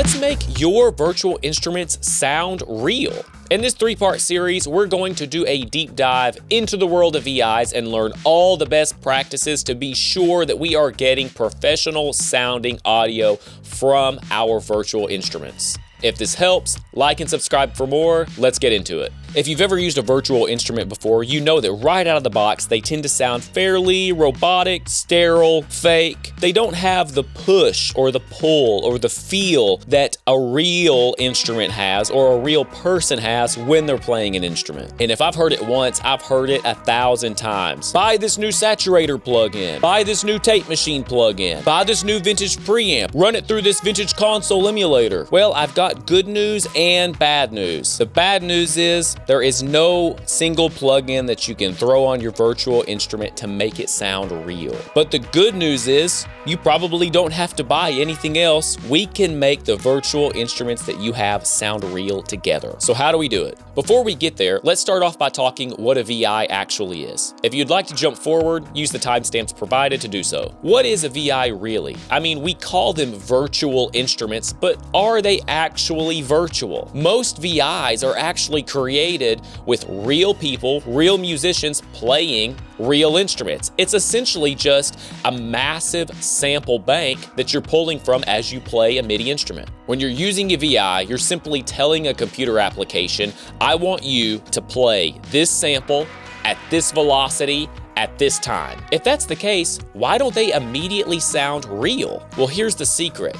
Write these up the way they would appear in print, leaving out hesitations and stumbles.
Let's make your virtual instruments sound real. In this 3-part series, we're going to do a deep dive into the world of VIs and learn all the best practices to be sure that we are getting professional sounding audio from our virtual instruments. If this helps, like and subscribe for more. Let's get into it. If you've ever used a virtual instrument before, you know that right out of the box, they tend to sound fairly robotic, sterile, fake. They don't have the push or the pull or the feel that a real instrument has or a real person has when they're playing an instrument. And if I've heard it once, I've heard it 1,000 times. Buy this new saturator plug-in. Buy this new tape machine plug-in. Buy this new vintage preamp. Run it through this vintage console emulator. Well, I've got good news and bad news. The bad news is there is no single plugin that you can throw on your virtual instrument to make it sound real. But the good news is you probably don't have to buy anything else. We can make the virtual instruments that you have sound real together. So how do we do it? Before we get there, let's start off by talking what a VI actually is. If you'd like to jump forward, use the timestamps provided to do so. What is a VI really? I mean, we call them virtual instruments, but are they actually virtual? Most VIs are actually created with real people, real musicians playing real instruments. It's essentially just a massive sample bank that you're pulling from as you play a MIDI instrument. When you're using a VI, you're simply telling a computer application, I want you to play this sample at this velocity at this time. If that's the case, why don't they immediately sound real? Well, here's the secret.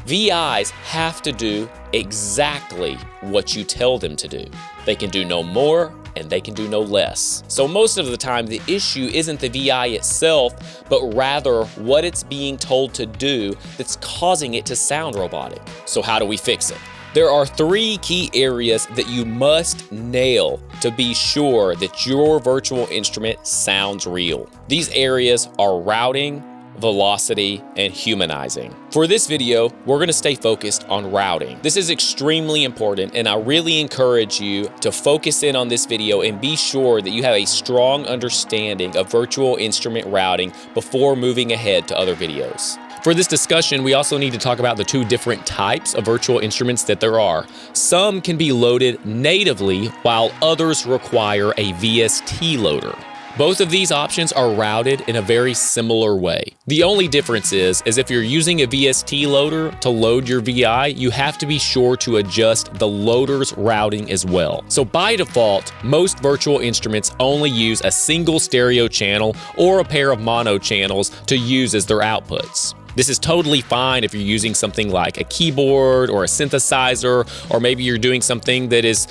VIs have to do exactly what you tell them to do. They can do no more and they can do no less. So most of the time, the issue isn't the VI itself, but rather what it's being told to do that's causing it to sound robotic. So how do we fix it? There are 3 key areas that you must nail to be sure that your virtual instrument sounds real. These areas are routing, velocity, and humanizing. For this video, we're going to stay focused on routing. This is extremely important, and I really encourage you to focus in on this video and be sure that you have a strong understanding of virtual instrument routing before moving ahead to other videos. For this discussion, we also need to talk about the 2 different types of virtual instruments that there are. Some can be loaded natively, while others require a VST loader. Both of these options are routed in a very similar way. The only difference is if you're using a VST loader to load your VI, you have to be sure to adjust the loader's routing as well. So by default, most virtual instruments only use a single stereo channel or a pair of mono channels to use as their outputs. This is totally fine if you're using something like a keyboard or a synthesizer, or maybe you're doing something that is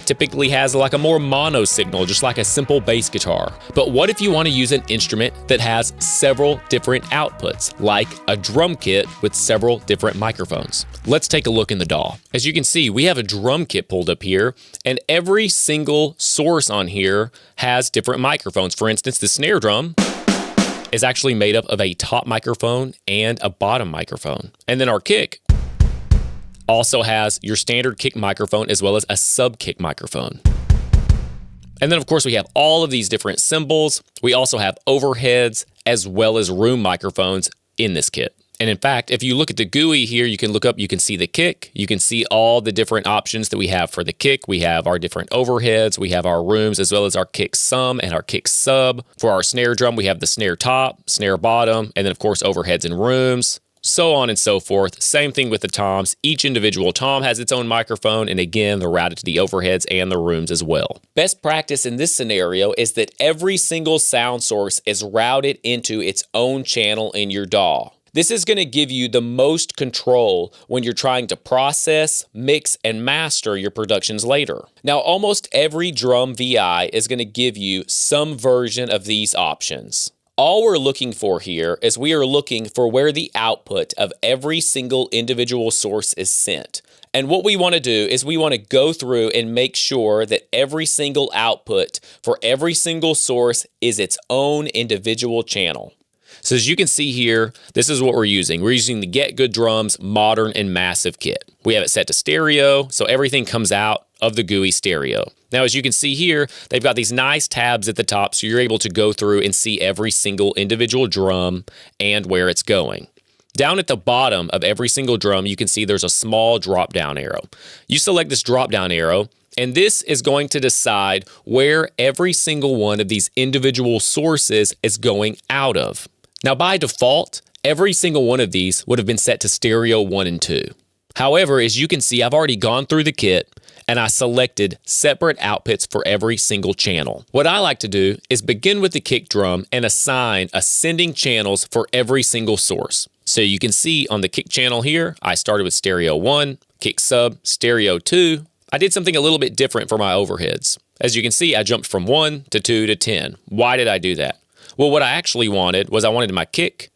typically has like a more mono signal, just like a simple bass guitar. But what if you want to use an instrument that has several different outputs, like a drum kit with several different microphones? Let's take a look in the DAW. As you can see, we have a drum kit pulled up here, and every single source on here has different microphones. For instance, the snare drum is actually made up of a top microphone and a bottom microphone. And then our kick also has your standard kick microphone as well as a sub kick microphone. And then of course we have all of these different cymbals. We also have overheads as well as room microphones in this kit. And in fact, if you look at the GUI here, you can look up, you can see the kick, you can see all the different options that we have for the kick. We have our different overheads, we have our rooms, as well as our kick sum and our kick sub. For our snare drum, we have the snare top, snare bottom, and then of course overheads and rooms, so on and so forth. Same thing with the toms. Each individual tom has its own microphone, and again, they're routed to the overheads and the rooms as well. Best practice in this scenario is that every single sound source is routed into its own channel in your DAW. This is going to give you the most control when you're trying to process, mix, and master your productions later. Now, almost every drum VI is going to give you some version of these options. All we're looking for here is we are looking for where the output of every single individual source is sent. And what we want to do is we want to go through and make sure that every single output for every single source is its own individual channel. So as you can see here, this is what we're using. We're using the Get Good Drums Modern and Massive kit. We have it set to stereo, so everything comes out of the GUI stereo. Now, as you can see here, they've got these nice tabs at the top, so you're able to go through and see every single individual drum and where it's going. Down at the bottom of every single drum, you can see there's a small drop-down arrow. You select this drop-down arrow, and this is going to decide where every single one of these individual sources is going out of. Now, by default, every single one of these would have been set to stereo 1 and 2. However, as you can see, I've already gone through the kit and I selected separate outputs for every single channel. What I like to do is begin with the kick drum and assign ascending channels for every single source. So you can see on the kick channel here, I started with stereo 1, kick sub, stereo 2. I did something a little bit different for my overheads. As you can see, I jumped from 1 to 2 to 10. Why did I do that? Well, what I actually wanted was I wanted my kick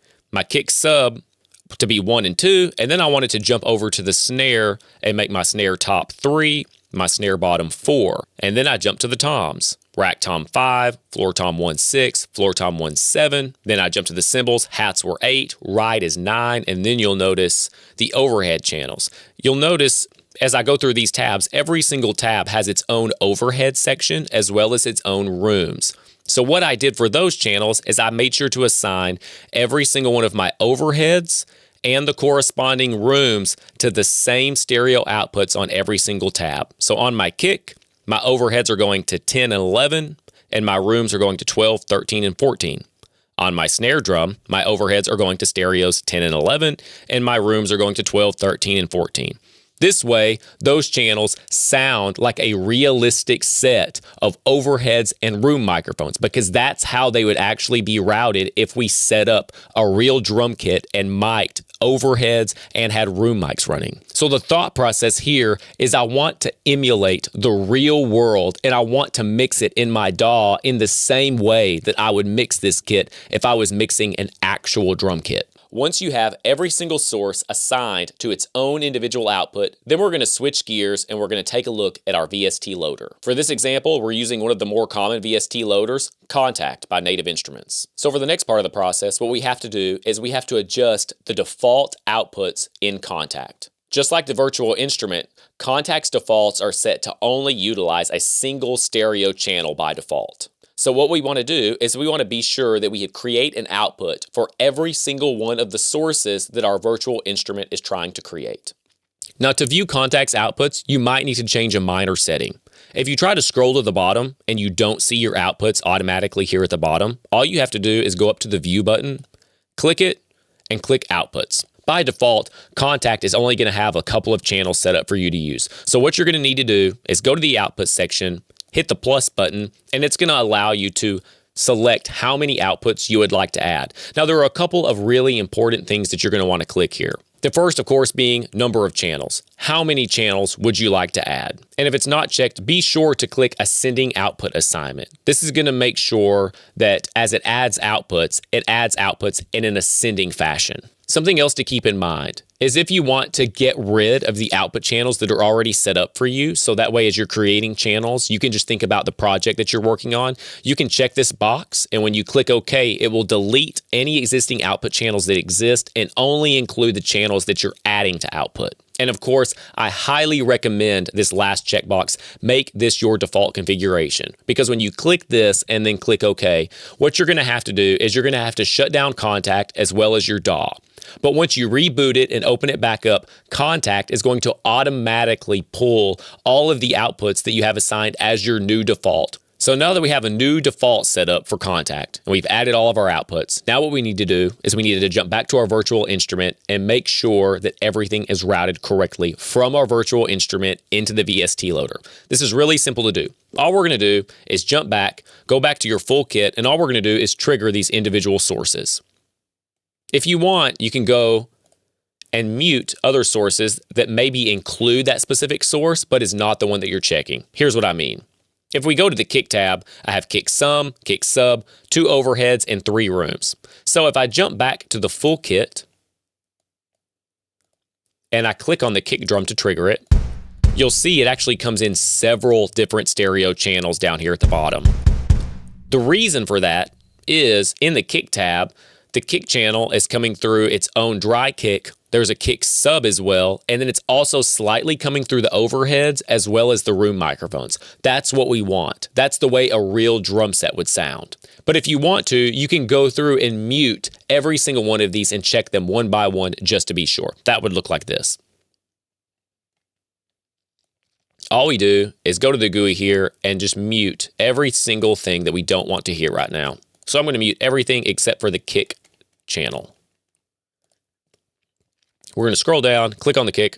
sub to be 1 and 2, and then I wanted to jump over to the snare and make my snare top 3, my snare bottom 4, and then I jumped to the toms. Rack tom 5, floor tom 1/6, floor tom 1/7. Then I jumped to the cymbals. Hats were 8, ride is 9, and then you'll notice the overhead channels. You'll notice as I go through these tabs, every single tab has its own overhead section as well as its own rooms. So what I did for those channels is I made sure to assign every single one of my overheads and the corresponding rooms to the same stereo outputs on every single tab. So on my kick, my overheads are going to 10 and 11, and my rooms are going to 12, 13, and 14. On my snare drum, my overheads are going to stereos 10 and 11, and my rooms are going to 12, 13, and 14. This way, those channels sound like a realistic set of overheads and room microphones, because that's how they would actually be routed if we set up a real drum kit and mic'd overheads and had room mics running. So the thought process here is I want to emulate the real world, and I want to mix it in my DAW in the same way that I would mix this kit if I was mixing an actual drum kit. Once you have every single source assigned to its own individual output, then we're going to switch gears and we're going to take a look at our VST loader. For this example, we're using one of the more common VST loaders, Kontakt by Native Instruments. So for the next part of the process, what we have to do is we have to adjust the default outputs in Kontakt. Just like the virtual instrument, Kontakt's defaults are set to only utilize a single stereo channel by default. So what we want to do is we want to be sure that we create an output for every single one of the sources that our virtual instrument is trying to create. Now, to view Kontakt's outputs, you might need to change a minor setting. If you try to scroll to the bottom and you don't see your outputs automatically here at the bottom, all you have to do is go up to the View button, click it, and click Outputs. By default, Kontakt is only going to have a couple of channels set up for you to use. So what you're going to need to do is go to the Output section, hit the plus button, and it's going to allow you to select how many outputs you would like to add. Now, there are a couple of really important things that you're going to want to click here. The first, of course, being number of channels. How many channels would you like to add? And if it's not checked, be sure to click Ascending Output Assignment. This is going to make sure that as it adds outputs in an ascending fashion. Something else to keep in mind is if you want to get rid of the output channels that are already set up for you, so that way as you're creating channels, you can just think about the project that you're working on. You can check this box, and when you click OK, it will delete any existing output channels that exist and only include the channels that you're adding to output. And of course, I highly recommend this last checkbox. Make this your default configuration, because when you click this and then click OK, what you're going to have to do is you're going to have to shut down Kontakt as well as your DAW. But once you reboot it and open it back up, Kontakt is going to automatically pull all of the outputs that you have assigned as your new default. So now that we have a new default set up for Kontakt and we've added all of our outputs, now what we need to do is we need to jump back to our virtual instrument and make sure that everything is routed correctly from our virtual instrument into the VST loader. This is really simple to do. All we're going to do is jump back, go back to your full kit, and all we're going to do is trigger these individual sources. If you want, you can go and mute other sources that maybe include that specific source, but is not the one that you're checking. Here's what I mean. If we go to the kick tab, I have kick sum, kick sub, 2 overheads, and 3 rooms. So if I jump back to the full kit and I click on the kick drum to trigger it, you'll see it actually comes in several different stereo channels down here at the bottom. The reason for that is in the kick tab, The kick channel is coming through its own dry kick. There's a kick sub as well, and then it's also slightly coming through the overheads as well as the room microphones. That's what we want. That's the way a real drum set would sound. But if you want to, you can go through and mute every single one of these and check them one by one just to be sure. That would look like this. All we do is go to the GUI here and just mute every single thing that we don't want to hear right now. So I'm going to mute everything except for the kick channel. We're going to scroll down, click on the kick.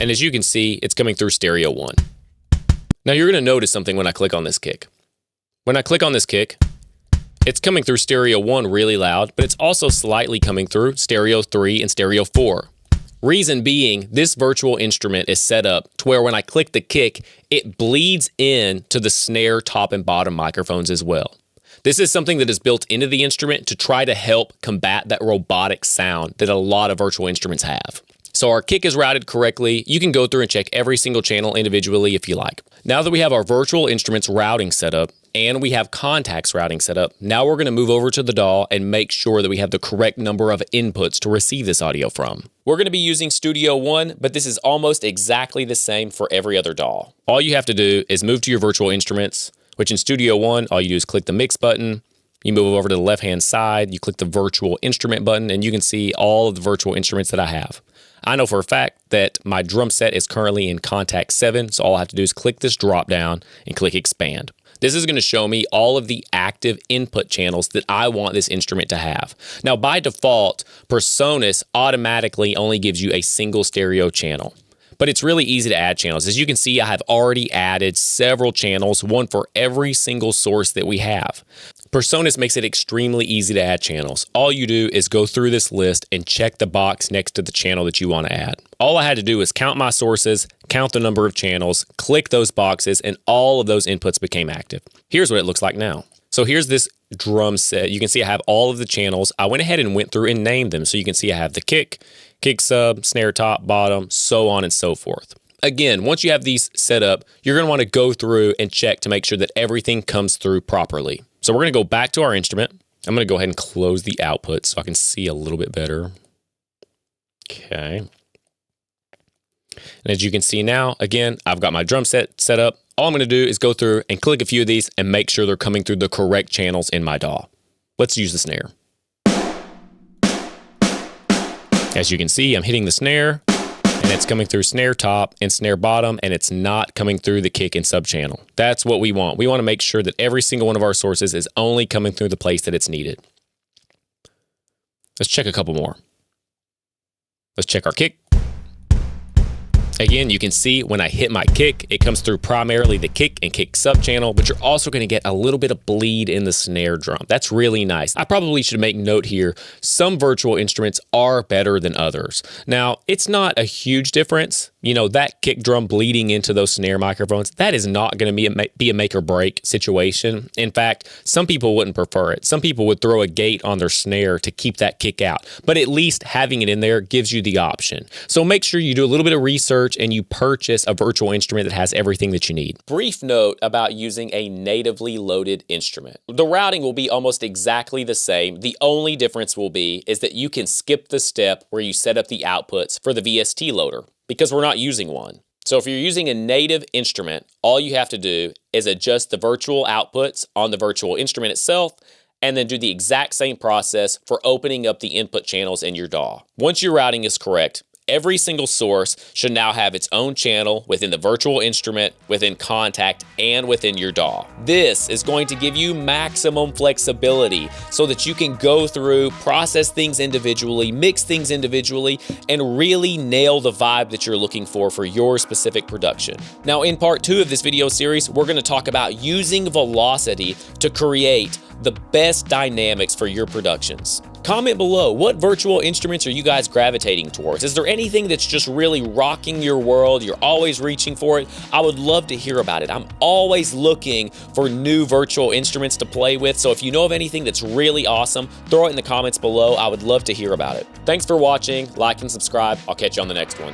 And as you can see, it's coming through stereo 1. Now you're going to notice something when I click on this kick. When I click on this kick, it's coming through stereo 1 really loud, but it's also slightly coming through stereo 3 and stereo 4. Reason being, this virtual instrument is set up to where when I click the kick, it bleeds in to the snare top and bottom microphones as well. This is something that is built into the instrument to try to help combat that robotic sound that a lot of virtual instruments have. So our kick is routed correctly. You can go through and check every single channel individually if you like. Now that we have our virtual instruments routing set up and we have Kontakt's routing set up, now we're going to move over to the DAW and make sure that we have the correct number of inputs to receive this audio from. We're going to be using Studio One, but this is almost exactly the same for every other DAW. All you have to do is move to your virtual instruments, which in Studio One, all you do is click the mix button. You move over to the left-hand side, you click the virtual instrument button, and you can see all of the virtual instruments that I have. I know for a fact that my drum set is currently in Kontakt 7, so all I have to do is click this drop down and click expand. This is going to show me all of the active input channels that I want this instrument to have. Now, by default, Presonus automatically only gives you a single stereo channel. But it's really easy to add channels. As you can see, I have already added several channels, one for every single source that we have. Presonus makes it extremely easy to add channels. All you do is go through this list and check the box next to the channel that you want to add. All I had to do was count my sources, count the number of channels, click those boxes, and all of those inputs became active. Here's what it looks like now. So here's this drum set. You can see I have all of the channels. I went ahead and went through and named them. So you can see I have the kick, kick sub, snare top, bottom, so on and so forth. Again, once you have these set up, you're going to want to go through and check to make sure that everything comes through properly. So we're going to go back to our instrument. I'm going to go ahead and close the output so I can see a little bit better. Okay. And as you can see now, again, I've got my drum set up. All I'm going to do is go through and click a few of these and make sure they're coming through the correct channels in my DAW. Let's use the snare. As you can see, I'm hitting the snare, and it's coming through snare top and snare bottom, and it's not coming through the kick and sub channel. That's what we want. We want to make sure that every single one of our sources is only coming through the place that it's needed. Let's check a couple more. Let's check our kick. Again, you can see when I hit my kick, it comes through primarily the kick and kick sub channel, but you're also going to get a little bit of bleed in the snare drum. That's really nice. I probably should make note here, some virtual instruments are better than others. Now, it's not a huge difference. You know, that kick drum bleeding into those snare microphones, that is not going to be a make or break situation. In fact, some people wouldn't prefer it. Some people would throw a gate on their snare to keep that kick out, but at least having it in there gives you the option. So make sure you do a little bit of research and you purchase a virtual instrument that has everything that you need. Brief note about using a natively loaded instrument. The routing will be almost exactly the same. The only difference will be is that you can skip the step where you set up the outputs for the VST loader because we're not using one. So if you're using a native instrument, all you have to do is adjust the virtual outputs on the virtual instrument itself and then do the exact same process for opening up the input channels in your DAW. Once your routing is correct, every single source should now have its own channel within the virtual instrument, within Kontakt, and within your DAW. This is going to give you maximum flexibility so that you can go through, process things individually, mix things individually, and really nail the vibe that you're looking for your specific production. Now, in part 2 of this video series, we're going to talk about using velocity to create the best dynamics for your productions. Comment below, what virtual instruments are you guys gravitating towards? Is there anything that's just really rocking your world? You're always reaching for it? I would love to hear about it. I'm always looking for new virtual instruments to play with, so if you know of anything that's really awesome, throw it in the comments below. I would love to hear about it. Thanks for watching, like and subscribe. I'll catch you on the next one.